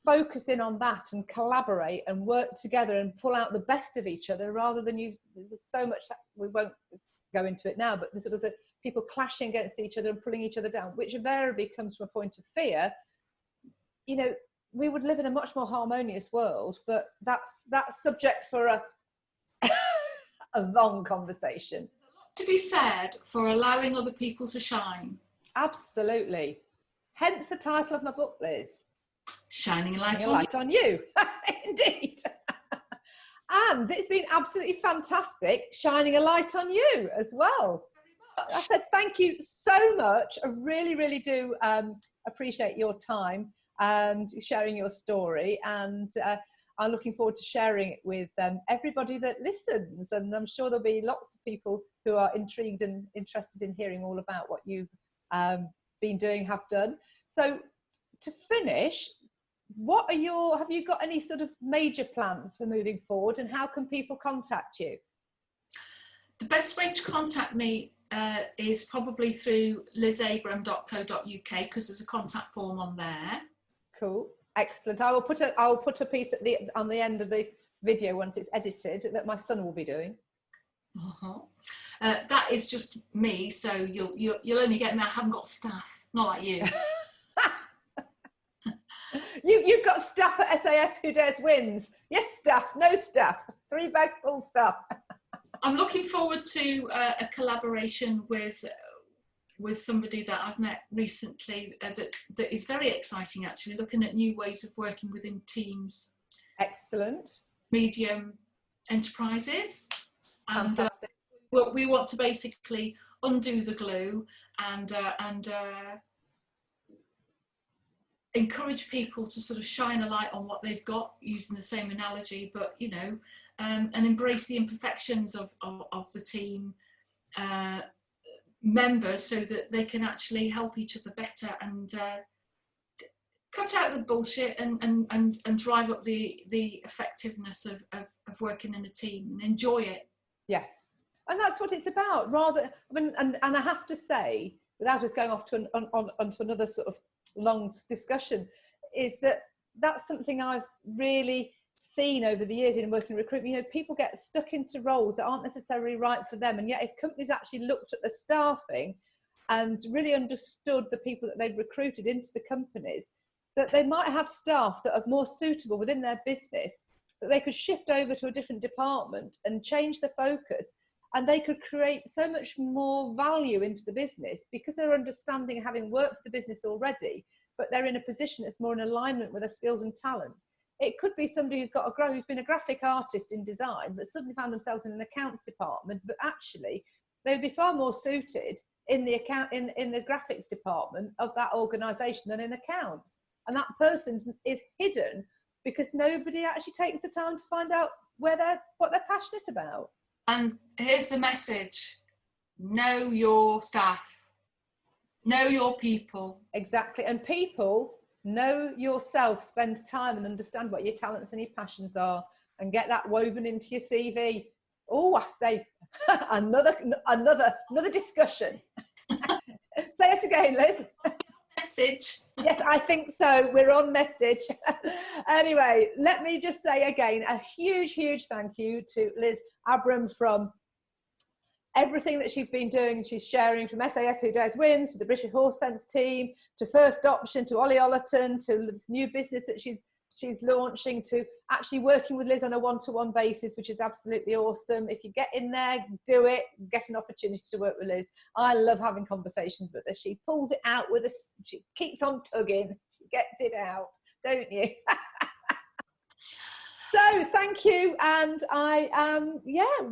focus in on that and collaborate and work together and pull out the best of each other, rather than there's so much that we won't go into it now, but the sort of the people clashing against each other and pulling each other down, which invariably comes from a point of fear. You know, we would live in a much more harmonious world, but that's subject for a long conversation. To be said for allowing other people to shine. Absolutely. Hence the title of my book, Liz. Shining a light on you. Indeed. And it's been absolutely fantastic shining a light on you as well. I said thank you so much. I really, really do appreciate your time and sharing your story, and I'm looking forward to sharing it with everybody that listens, and I'm sure there'll be lots of people who are intrigued and interested in hearing all about what you've been doing, have done. So to finish, have you got any sort of major plans for moving forward, and how can people contact you? The best way to contact me is probably through lizabram.co.uk, because there's a contact form on there. Cool, excellent. I will put a piece on the end of the video once it's edited that my son will be doing. That is just me, so you'll only get me. I haven't got staff, not like you. You've got staff at SAS Who Dares Wins. Yes, staff, no staff. 3 bags full staff. I'm looking forward to a collaboration with somebody that I've met recently that is very exciting, actually, looking at new ways of working within teams. Excellent. Medium enterprises. And fantastic. we want to basically undo the glue and encourage people to sort of shine a light on what they've got, using the same analogy, but you know, and embrace the imperfections of the team members, so that they can actually help each other better and cut out the bullshit and drive up the effectiveness of working in a team and enjoy it. Yes, and that's what it's about. Rather, I mean, and I have to say, without us going off to onto another sort of long discussion, is that that's something I've really seen over the years in working in recruitment. You know, people get stuck into roles that aren't necessarily right for them, and yet if companies actually looked at the staffing and really understood the people that they've recruited into the companies, that they might have staff that are more suitable within their business, that they could shift over to a different department and change the focus, and they could create so much more value into the business because they're understanding, having worked for the business already, but they're in a position that's more in alignment with their skills and talents. It could be somebody who's been a graphic artist in design, but suddenly found themselves in an accounts department, but actually they would be far more suited in the graphics department of that organisation than in accounts. And that person is hidden because nobody actually takes the time to find out what they're passionate about. And here's the message: know your staff, know your people. Exactly. And people, know yourself, spend time and understand what your talents and your passions are, and get that woven into your CV. Oh, I say another discussion. Say it again, Liz. Message. Yes, I think so. We're on message. Anyway, let me just say again a huge thank you to Liz Abram from everything that she's been doing and she's sharing, from SAS Who Dares Wins to the British Horse Sense team, to First Option, to Ollie Ollerton, to this new business that she's launching, to actually working with Liz on a one-to-one basis, which is absolutely awesome. If you get in there, do it, get an opportunity to work with Liz. I love having conversations with her. She pulls it out with us. She keeps on tugging. She gets it out, don't you? So thank you, and I am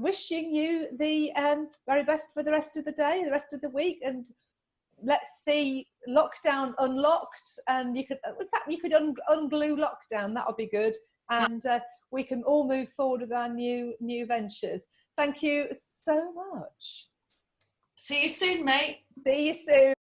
wishing you the very best for the rest of the day, the rest of the week, and let's see lockdown unlocked, and you could unglue lockdown. That would be good, and we can all move forward with our new ventures. Thank you so much. See you soon, mate. See you soon.